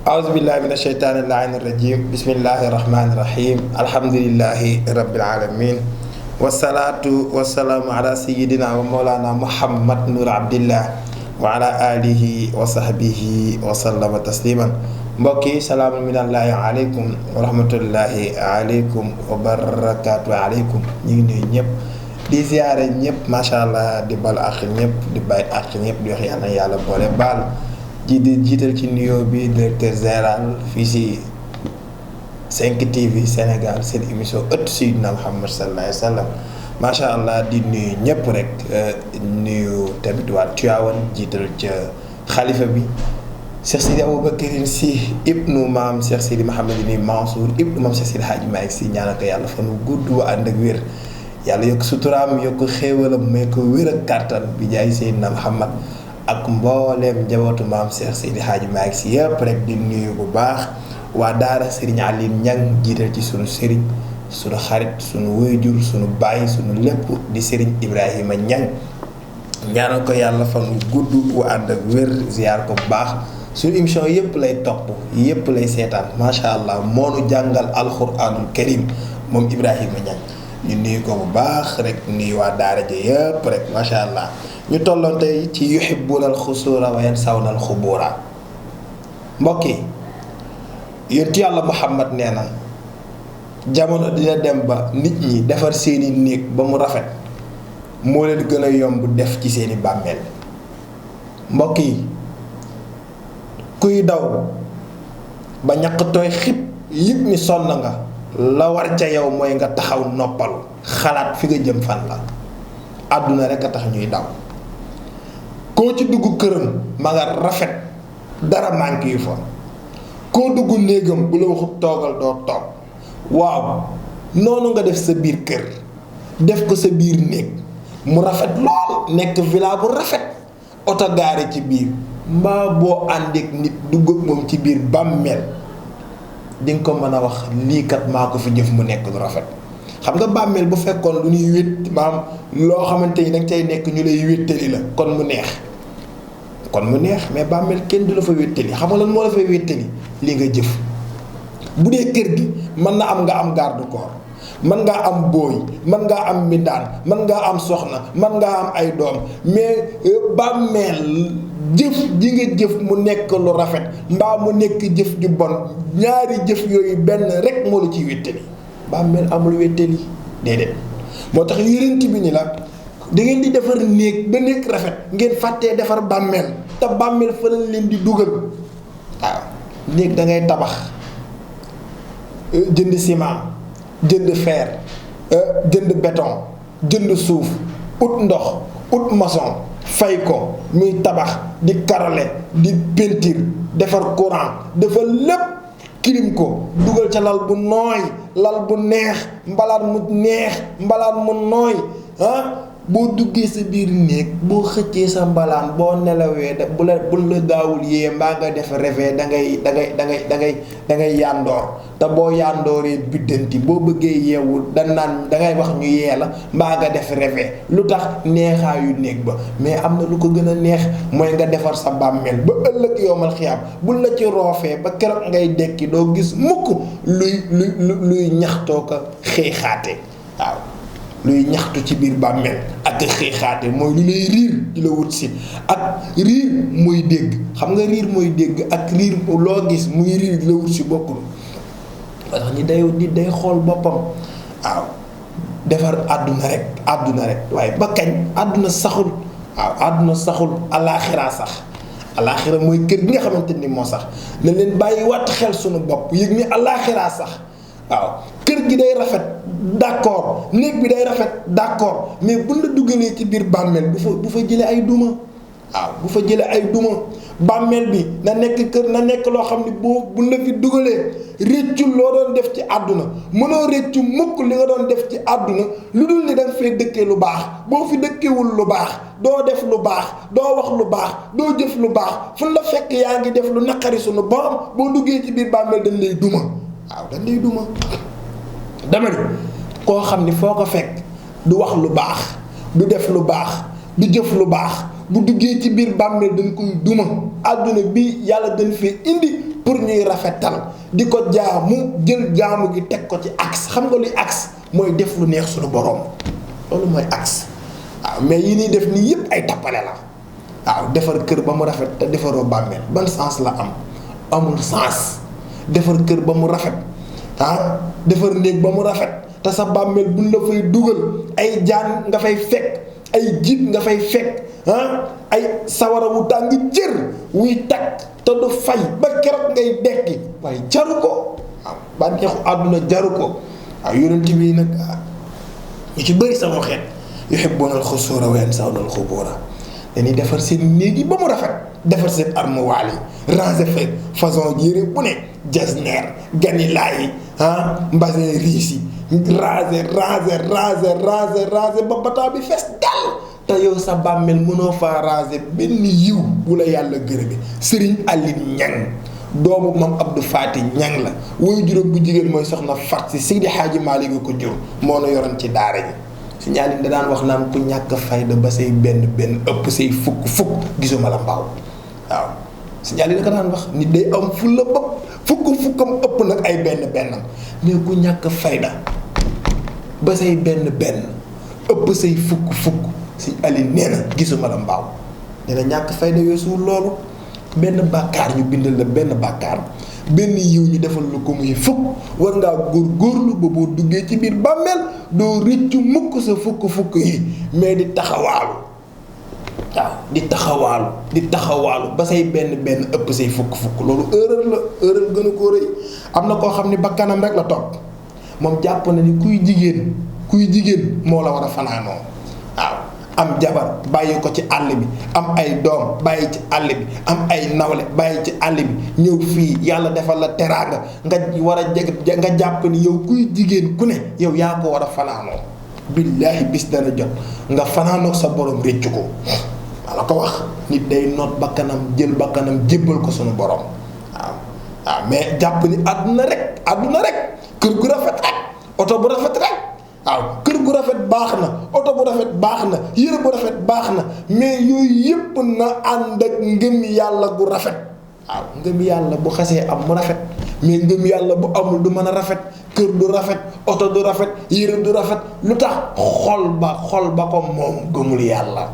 أعوذ بالله من الشيطان اللعين الرجيم بسم الله الرحمن الرحيم الحمد لله رب العالمين والصلاة والسلام على سيدنا ومولانا محمد نور عبد الله وعلى آله وصحبه وسلم تسليما mbokki salaamu minallahi aleykum wa rahmatullahi aleykum wa barakaatu aleykum ñu ngi nuyu ñëpp di ziare ñëpp macha allah di bal ak ñëpp di bàyyi ak ñëpp di wax yàlla na yàlla boole baal ji di jiital ci nuyoo bi directeur général fii si 5 TV Sénégal seen émission ëttu Seydina Muhammad sallallahu alayhi wa sallam macha allah di nuyu ñëpp rek nuyu tamit waa Tivaouane jiital ca xalifa bi Cheikh Sidi Aboubacar Sy ibnu maam Cheikh Sidi Mouhamadou Mansour ibnu maam Cheikh Sidi Hadji Malick Sy ñaanal ko yàlla fan wu gudd wa ànd ak wér yàlla yokk suturaam yokk xéewalam may ko wér ak kàttan bi jaay Seydina Muhammad ak mbooleem njabootu maam Cheikh Sidi Hadji Malick Sy yëpp rek di nuyu bu baax waa daara Serigne Aline Niang jiital ci sunu Serigne sunu xarit sunu wéyjur sunu baay sunu lépp di Serigne Ibrahima Niang ñaanal ko yàlla fan wu gudd wa ànd ak wér ziar ko bu baax. suñu émission yëpp lay topp yëpp lay seetaan macha allah moo nu jàngal alxuraanul karim moom Ibrahima Niang ñu nuyu ko bu baax rek nuyu waa daara ja yëpp rek macha allah ñu tolloon tey ci yuhibbuna alxusuura wa yansawna alxubuura mbokk yi yonent yàlla Muhammad nee na jamono dina dem ba nit ñi defar seeni néeg ba mu rafet moo leen gën a yomb def ci seeni bàmmeel mbokk yi kuy daw ba ñaq tooy xib yëg ni sonn nga la war ca yow mooy nga taxaw noppalu xalaat fi nga jëm fan la àdduna rekk a tax ñuy daw koo ci dugg këram ma nga rafet dara manqué yu fa koo dugg néegam bu la waxut toogal doo toog waaw noonu nga def sa biir kër def ko sa biir néeg mu rafet lool nekk villa bu rafet oto gaare ci biir mbaa boo àndeek nit dugg ak moom ci biir bàmmeel dinga ko mën a wax lii kat maa ko fi jëf mu nekk lu rafet xam nga bàmmeel bu fekkoon lu ñuy wét maam loo xamante ni danga cay nekk ñu lay wéttali la kon mu neex mais bàmmeel kenn du la fa wéttali xam nga lan moo la fay wéttali li nga jëf bu dee kër gi mën na am nga am garde corps mën ngaa am booy mën ngaa am mbindaan mën ngaa am soxna mën ngaa am ay doom mais bàmmeel jëf ji nga jëf mu nekk lu rafet mbaa mu nekk jëf ju bon ñaari jëf yooyu benn rek moo la ciy wéttali bàmmeel amul wéttali déedéet moo tax yonent bi ni la da ngeen di defar néeg ba néeg rafet ngeen fàttee defar bàmmeel te bàmmeel fa lañ leen di dugal waaw néeg da ngay tabax jënd ciment jënd fer jënd béton jënd suuf ut ndox ut maçon fay ko muy tabax di karole di peinture defar courant defar lépp kilim ko dugal ca lal bu nooy lal bu neex mbalaan mu neex mbalaan mu nooy boo duggee sa biir néeg boo xëccee sa mbalaan boo nelawee bu la gaawul yee mbaa nga def rêve da ngay yàndoor te boo yàndooree biddanti boo bëggee yeewul dangay wax ñu yee la mbaa nga def rêve lu tax neexaayu néeg ba mais am na lu ko gën a neex mooy nga defar sa bàmmeel ba ëllëg yowmal xiyaam bul la ci roofee ba keroog ngay dekki doo gis mukk luy ñaxtoo ko xeexaate waaw luy ñaxtu ci biir bàmmeel ak xeexaate mooy lu lay riir di la wut si ak riir mooy dégg xam nga riir mooy dégg ak riir loo gis muy riir di la wut si bokkul wax ni day xool boppam waaw defar àdduna rek waaye ba kañ àdduna saxul waaw àdduna saxul alaaxira sax alaaxira mooy kër gi nga xamante ni moo sax na leen bàyyi watt xel sunu bopp yëg ni alaaxira sax waaw kër gi day rafet d'accord néeg bi day rafet d'accord mais buñ la dugalee ci biir bàmmeel bu fa jëlee ay duma waaw bu fa jëlee ay duma bàmmeel bi na nekk kër na nekk loo xam ne buñ la fi dugalee réccul loo doon def ci àdduna mënoo réccu mukk li nga doon def ci àdduna lu dul ni da nga fee dëkkee lu baax boo fi dëkkewul lu baax doo def lu baax doo wax lu baax doo jëf lu baax fu la fekk yaa ngi def lu naqari sunu borom boo duggee ci biir bàmmeel dañ lay duma waaw dañ lay duma dama ni koo xam ni foo ko fekk du wax lu baax du def lu baax du jëf lu baax bu duggee ci biir bàmmeel dañ koy duma àdduna bi yàlla dañ fee indi pour ñuy rafetal di ko jaamu jël jaamu gi teg ko ci axe. xam nga luy axe mooy def lu neex suñu borom loolu mooy axe. waaw mais yi ñuy def nii yëpp ay tappale la. waaw defar kër ba mu rafet te defaroo bàmmeel ban sens la am amul sens. defar kër ba mu rafet defar néeg ba mu rafet te sa bàmmeel buñ la fay dugal ay jaan nga fay fekk ay jiit nga fay fekk ay sawara wu tàng jër wuy takk te du fay ba keroog ngay dekki waaye jaru ko. waaw bànneexu àdduna jaru ko. waaw yonent bi nag ñu ci bëri sama xeet yuhibbuna al-xusuura wa yansawna al-qubuura dañuy defar seen néeg yi ba mu rafet defar seen armoire yi ranger fa façon yére bu ne jasneer ganilaay yi mbasin riis yi ranger ba bataa bi fees dal te yow sa bàmmeel mënoo faa ranger benn yiw bu la yàlla gërëme. Serigne Aline Niang doomu Mam Abdou Fati Niang la woy juróom bu jigéen mooy soxna Fat si Seydi Hadji Malick ko jur moo na yoroon ci daara ji. Serigne Aline da daan wax naan ku ñàkk fayda ba say benn ëpp say fukk gisuma la mbaaw. waaw Serigne Aline da ko daan wax nit day am fulla ba fukkam ëpp nag ay benn mais ku ñàkk fayda ba say benn ëpp say fukk Serigne Aline nee na gisuma la mbaaw. nee na ñàkk fayda weesuwul loolu benn bàkkaar ñu bindal la benn bàkkaar benn yiw ñu defal lu ko muy fukk war ngaa góorgóorlu ba boo duggee ci biir bàmmeel doo rëccu mukk sa fukk yi mais di taxawaalu. waaw di taxawaalu ba say benn ëpp say fukk loolu erreur gën a koo rëy. am na koo xam ni bakkanam rek la topp moom jàpp na ni kuy jigéen moo la war a fanaanoo. waaw am jabar bàyyi ko ci àll bi am ay doom bàyyi ci àll bi am ay nawle bàyyi ci àll bi ñëw fii yàlla defal la teraanga nga war a nga jàpp ni yow kuy jigéen ku ne yow yaa ko war a fanaanoo. billaahi bis dana jot nga fanaanoo sa borom réccu ko. wala ko wax nit day noot bakkanam jël bakkanam jébbal ko sunu borom. waaw mais jàpp ni àdduna rek kër gu rafet rek oto bu rafet rek. waaw kër gu rafet baax na oto bu rafet baax na yére bu rafet baax na mais yooyu yëpp na ànd ak ngëm yàlla gu rafet. waaw ngëm yàlla bu xasee am mu rafet mais ngëm yàlla bu amul du mën a rafet. kër du rafet oto du rafet yére du rafet lu tax xol ba ko moom gëmul yàlla.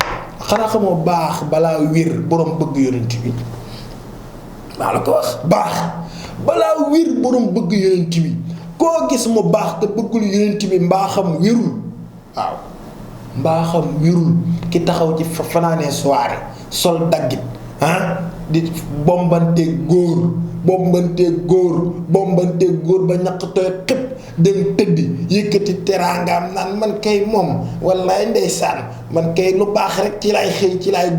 xanaa xamoo baax balaa wér borom bëgg yonent bi. maa la ko wax baax balaa wér borom bëgg yonent bi. koo gis mu baax te bëggul yonent bi mbaaxam wérul. waaw mbaaxam wérul ki taxaw ci fanaanee soirée sol daggit di bombanteeg góor ba ñaq tooy xëpp dem tëdd yëkkati teraangaam naan man kay moom wallaay ndeysaan man kay lu baax rek ci lay xëy ci lay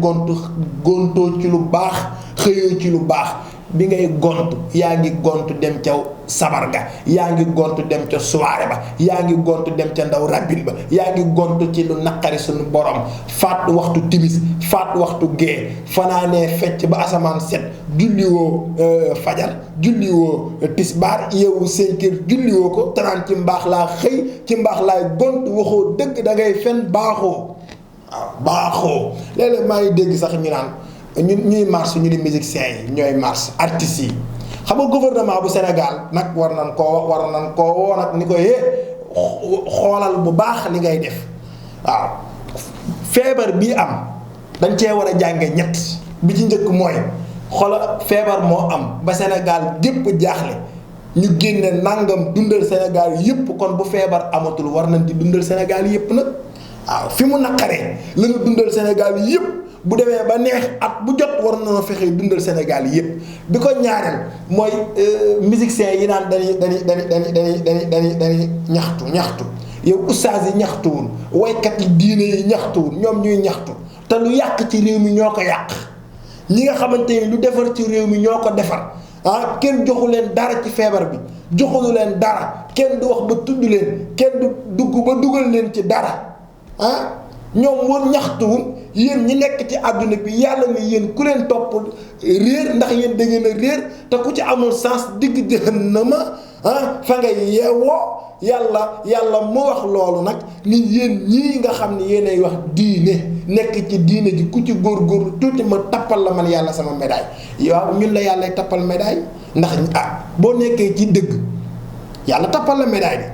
gontoo ci lu baax xëyoo ci lu baax. bi ngay gont yaa ngi gont dem ca sabar ga yaa ngi gont dem ca soirée ba yaa ngi gont dem ca ndaw rabin ba yaa ngi gont ci lu naqari suñu borom faat waxtu timis faat waxtu gee fanaanee fecc ba asamaan set julliwoo fajar julliwoo tisbaar yeewu 5 heures julliwoo ko tanaan ci mbaax laa xëy ci mbaax laay gont waxoo dëgg da ngay fen baaxoo. waaw baaxoo léeg-léeg maa ngi dégg sax ñu naan ñuy marche ñu di musiciens yi ñooy marche artistes yi xam nga gouvernement bu Sénégal nag war nañ koo woo nag ni ko xoolal bu baax li ngay def. waaw feebar bii am dañ cee war a jànge ñett bi ci njëkk mooy xoola feebar moo am ba Sénégal gépp jaaxle ñu génne nangam dundal Sénégal yëpp kon bu feebar amatul war nañ di dundal Sénégal yëpp nag. waaw fi mu naqaree la nga dundal Sénégal yëpp bu demee ba neex at bu jot war na fexe dundal Sénégal yëpp bi ko ñaareel mooy musiciens yi naan dañuy ñaxtu yow ustaas yi ñaxtuwul waykat yi diine yi ñaxtuwul ñoom ñuy ñaxtu te lu yàq ci réew mi ñoo ko yàq ñi nga xamante ni lu defar ci réew mi ñoo ko defar kenn joxu leen dara ci feebar bi joxulu leen dara kenn du wax ba tudd leen kenn du dugg ba dugal leen ci dara ñoom war ñaxtuwul yéen ñi nekk ci àdduna bi yàlla ni yéen ku leen topp réer ndax yéen da ngeen a réer te ku ci amul sens digg jahannama fa ngay yeewoo yàlla mu wax loolu nag ni yéen ñii nga xam ne yéenay wax diine nekk ci diine ji ku ci góorgóorlu tuuti ma tappal la man yàlla sama médaille yow ñun la yàllay tappal médaille ndax boo nekkee ci dëgg yàlla tappal la médaille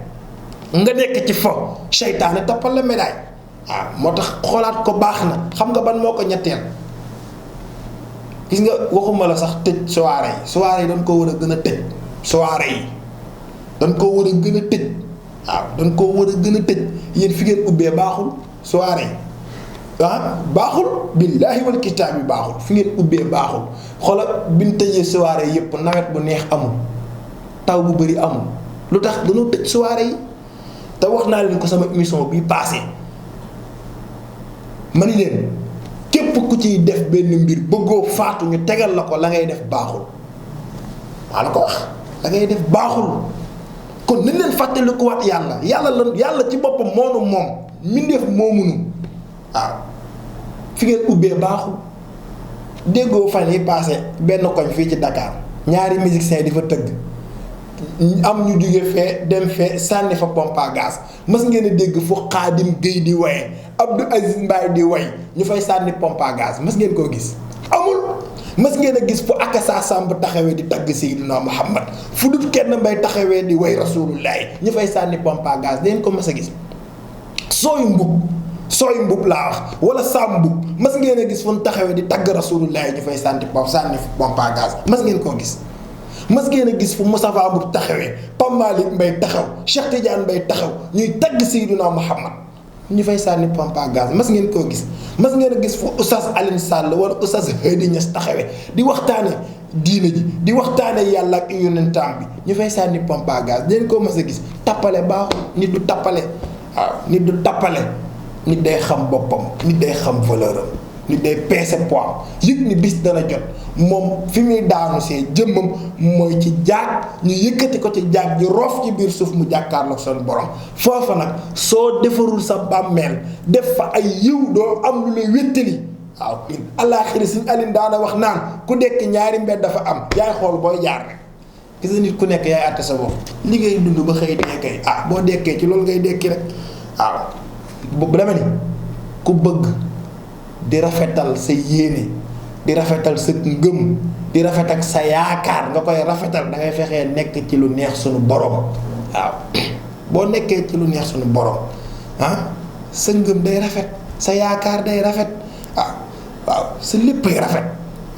bi nga nekk ci fo seytaane tappal la médaille waaw moo tax xoolaat ko baax na. xam nga ban moo ko ñetteel gis nga waxuma la sax tëj soirée yi dañ ko war a gën a tëj soirée yi dañ ko war a gën a tëj waaw dañ ko war a gën a tëj yéen fi ngeen ubbee baaxul soirée yi baaxul billaahi wal kitaab bi baaxul fi ngeen ubbee baaxul xoolal bi ñu tëjee soirée yëpp nawet bu neex amul taw bu bëri amul lu tax dañoo tëj soirée yi te wax naa leen ko sama émission bii passé ma ni leen képp ku ciy def benn mbir bëggoo faatu ñu tegal la ko la ngay def baaxul maa la ko wax la ngay def baaxul kon nañ leen fàttali ko waat yàlla ci boppam moonu moom mbindeef moomunu waaw fi ngeen ubbee baaxul déggoo fan yi passé benn koñ fii ci Dakar ñaari musiciens di fa tëgg am ñu jóge fee dem fee sànni fa pompe à gaz mës ngeen a dégg fu Xaadim Géy di waye Abdou Aziz Mbaye di way ñu fay sànni pompe à gaz mës ngeen koo gis amul. mës ngeen a gis fu Akassa Samb taxawee di tagg Seydina Muhammad fu dut kenn mbay taxawee di way rasulullahi ñu fay sànni pompe à gaz dañ ko mës a gis sooyu mbub laa wax wala Sam mbub mës ngeen a gis fu ñu taxawee di tagg rasulullahi ñu fay sànni pompe à gaz mës ngeen koo gis. mas ngeen a gis fu Moustapha Mboup taxawee Pape Malick Mbaye taxaw Cheikh Tidiane Mbaye taxaw ñuy tagg Seydina Muhammad ñu fay sànni pompe à gaz mas ngeen koo gis. mas ngeen a gis fu Oustaz Alioune Sall wala Oustaz Hady Niass taxawee di waxtaane diine ji di waxtaane yàlla ak yonentam bi ñu fay sànni pompe à gaz dañ koo mas a gis. tappale baaxul nit du tappale waaw nit du tappale nit day xam boppam nit day xam valeur am nit day peese poids yëg ni bis dana jot. moom fi muy daanu see jëmmam mooy ci jaag ñu yëkkati ko ci jaag ji roof ci biir suuf mu jàkkaarloog seen borom foofa nag soo defarul sa bàmmeel def fa ay yiw doo am lu lay wéttali waaw àllaaxira Sëñ Aliou daana wax naan ku dekk ñaari mbedd dafa am yaay xool booy jaar rek gis nga nit ku nekk yaay àtte sa bopp li ngay dund ba xëy dee kay boo dekkee ci loolu ngay dekki rek waaw bu dama ni ku bëgg di rafetal sa yéene di rafetal sa ngëm di rafet ak sa yaakaar nga koy rafetal da ngay fexee nekk ci lu neex suñu borom waaw boo nekkee ci lu neex suñu borom sa ngëm day rafet sa yaakaar day rafet waaw sa léppay rafet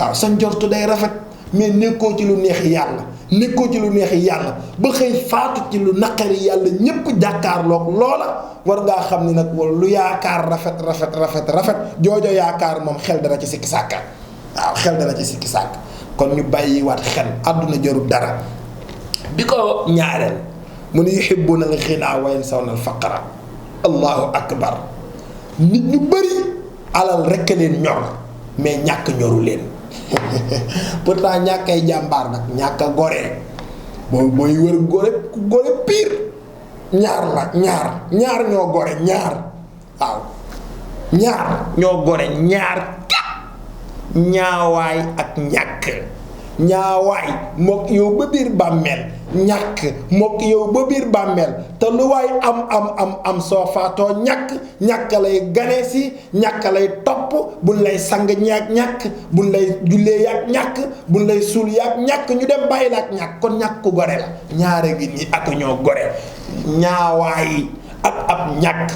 waaw sa njortu day rafet mais nekkoo ci lu neex yàlla nekkoo ci lu neex yàlla ba xëy faatu ci lu naqari yàlla ñépp jàkkaarloog loola war ngaa xam ni nag wala lu yaakaar rafet joojo yaakaar moom xel dana ci sikki sàkka waaw xel dana ci sikki sàkk kon ñu bàyyiwaat xel àdduna jarul dara bi ko ñaareel mu ne yuhibbuna al ghina wa yansawna al faqra allahu akbar nit ñu bëri alal rekk leen ñor mais ñàkk ñoru leen pourtant ñàkk ay jàmbaar nag ñàkk a gore booy wër gore ku gore pire ñaar ñoo gore waaw ñaar ñoo gore ñaawaay ak ñàkk ñaawaay mook yow ba biir bàmmeel ñàkk mook yow ba biir bàmmeel te lu waay am soo faatoo ñàkk lay gane si ñàkk lay topp buñ lay sang ñàkk buñ lay jullee yaag ñàkk buñ lay suul yaag ñàkk ñu dem bàyyi la ak ñàkk kon ñàkk ku gore la ñaare gi nii ak ñoo gore ñaawaay ak ab ñàkk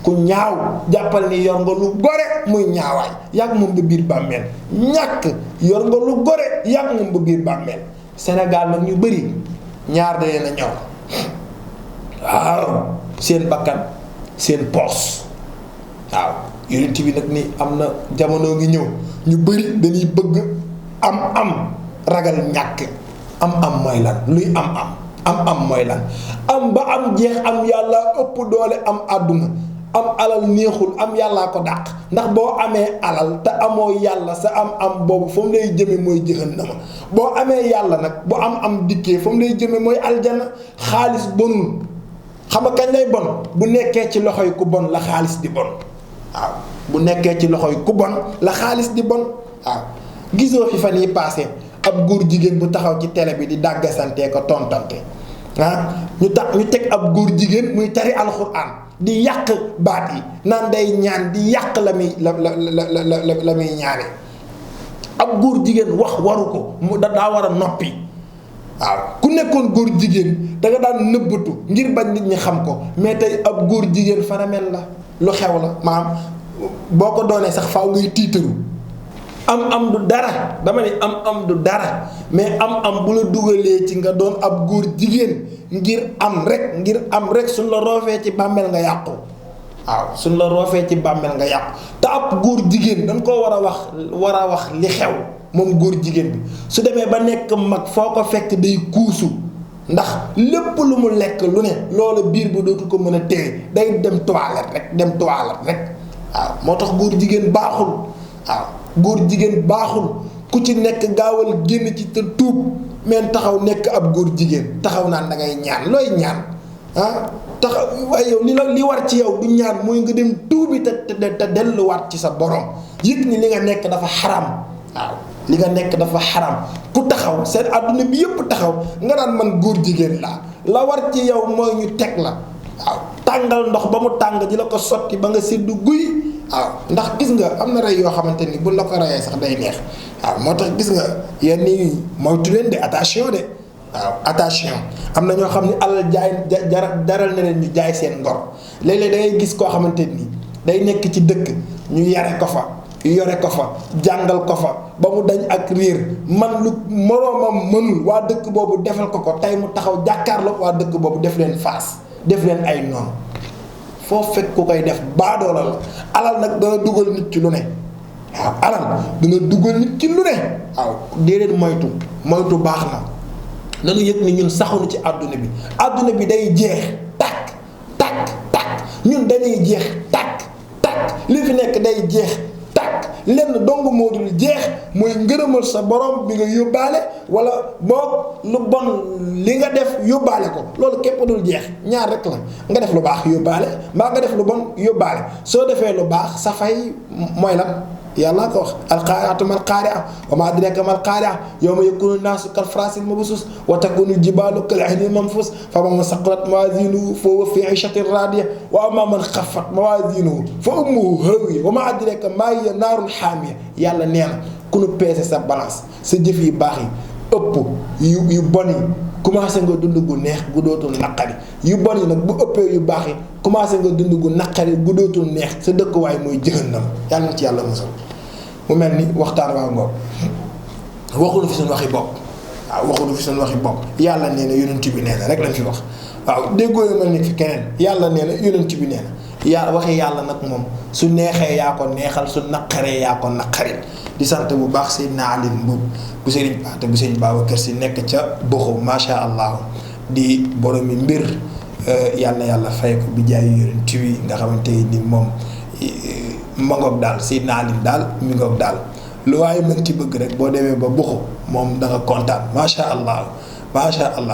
ku ñaaw jàppal ni yor nga lu gore muy ñaawaay yàgg moom ba biir bàmmeel ñàkk yor nga lu gore yàgg moom ba biir bàmmeel Sénégal nag ñu bëri ñaar da leen a ñor waaw seen bakkan seen poos waaw yonent bi nag ni am na jamono ngi ñëw ñu bëri dañuy bëgg am ragal ñàkk am mooy lan luy am mooy lan am ba am jeex am yàlla ëpp doole am àdduna am alal neexul am yàllaa ko dàq ndax boo amee alal te amoo yàlla sa am boobu fa mu lay jëme mooy jahannama boo amee yàlla nag bu am dikkee fa mu lay jëme mooy aljana xaalis bonul xam nga kañ lay bon bu nekkee ci loxoy ku bon la xaalis di bon waaw bu nekkee ci loxoy ku bon la xaalis di bon waaw gisoo fi fan yi passé ab góor jigéen bu taxaw ci télé bi di dàggasantee ko tontante ñu teg ab góor jigéen muy tari alxuraan di yàq baat yi naan day ñaan di yàq la muy ñaane ab góor jigéen wax waru ko mu daa war a noppi waaw ku nekkoon góor jigéen da nga daan nëbbatu ngir bañ nit ñi xam ko mais tey ab góor jigéen phénomène la lu xew la maanaam boo ko doonee sax faaw ngay tiitaru am du dara dama ne am du dara mais am bu la dugalee ci nga doon ab góor jigéen ngir am rek suñ la roofee ci bàmmeel nga yàqu waaw suñ la roofee ci bàmmeel nga yàqu te ab góor jigéen dañ koo war a wax li xew moom góor jigéen bi su demee ba nekk mag foo ko fekk day kuusu ndax lépp lu mu lekk lu ne loolu biir bi dootu ko mën a téye day dem toilette rek waaw moo tax góor jigéen baaxul waaw góor jigéen baaxul ku ci nekk gaawal génn ci te tuub men taxaw nekk ab góor jigéen taxaw naan da ngay ñaan looy ñaan taxaw waaye yow li war ci yow du ñaan mooy nga dem tuubi te delluwaat ci sa borom yëg ni li nga nekk dafa xaram waaw li nga nekk dafa xaram ku taxaw seen àdduna bi yëpp taxaw nga naan man góor jigéen laa la war ci yow mooy ñu teg la waaw tàngal ndox ba mu tàng di la ko sotti ba nga seddu guy waaw ndax gis nga am na rey yoo xamante ni bu la ko reyee sax day neex waaw moo tax gis nga yenn yi moytu leen de attention de waaw attention am na ñoo xam ne alal jaral na leen ñu jaay seen ngor léeg-léeg da ngay gis koo xamante ni day nekk ci dëkk ñu yare ko fa yore ko fa jàngal ko fa ba mu dañ ak réer man lu moroomam mënul waa dëkk boobu defal ko tey mu taxaw jàkkaarloo waa dëkk boobu def leen faas def leen ay noonu foo fekk ku koy def baadoola la alal nag dana dugal nit ci lu ne waaw alal dana dugal nit ci lu ne waaw déedéet moytu baax na nanu yëg ni ñun saxunu ci àdduna bi day jeex takk ñun dañuy jeex takk li fi nekk day jeex lenn dong moo dul jeex mooy ngërëmal sa borom bi nga yóbbaale wala boog lu bon li nga def yóbbaale ko loolu képp dul jeex ñaar rek la nga def lu baax yóbbaale mbaa nga def lu bon yóbbaale soo defee lu baax sa fay mooy lan yàlla ko wax alqaari'atu mal qaari'a wa maa adraaka mal qaari'a yawma yakuunu naasu kal farashil mabsuus wa takuunu jibaalu kal ihnil manfuus fa ammaa man saqulat mawaaziinuhu fa huwa fii 'ishatin raadiya wa ammaa man xaffat mawaaziinuhu fa ummuhu haawiya wa maa adraaka maa hiya naarun haamiya yàlla nee na ku nu peese sa balance sa jëf yu baax yi ëpp yu bon yi commencé nga dund gu neex gu dootul naqari yu bon yi nag bu ëppee yu baax yi commencé nga dund gu naqari gu dootul neex sa dëkkuwaay mooy jahannam yàlla na ci yàlla musal mu mel ni waxtaan waa ngoog waxuñu fi suñu waxi bopp waaw waxuñu fi suñu waxi bopp yàlla nee na yonent bi nee na rek lañ fi wax waaw déggoo yu mel ni fi keneen yàlla nee na yonent bi nee na waxi yàlla nag moom su neexee yaa ko neexal su naqaree yaa ko naqaril di sant bu baax Seydina Aliou Mbuub bu Serigne Paate bu Serigne Babacar Si nekk ca Boxo macha allah di boromi mbir yàlla na yàlla fay ko bi jaayu yonent bi nga xamante ni moom ma ngoog daal Seydina Aliou daal mi ngoog daal lu waaye mën ci bëgg rek boo demee ba Boxo moom da nga kontaan macha allah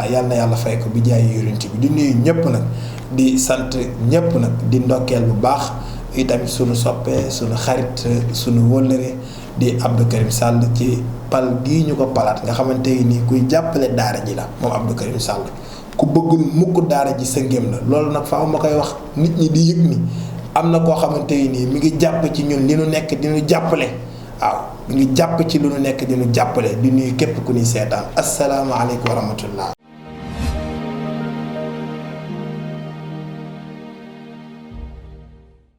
yàlla na yàlla fay ko bi jaayu yonent bi di nuyu ñëpp nag di sant ñëpp nag di ndokkeel bu baax itamit sunu soppee sunu xarit sunu wóllëre di Abdou Karim Sall ci pal gii ñu ko palaat nga xamante ni kuy jàppale daara ji la moom Abdou Karim Sall ku bëggul mukk daara ji sa ngéem la loolu nag faaw ma koy wax nit ñi di yëg ni am na koo xamante ni mi ngi jàpp ci ñun li nu nekk di nu jàppale waaw mi ngi jàpp ci lu nu nekk di nu jàppale di nuyu képp ku ñuy seetaan asalaamaaleykum wa rahmatullah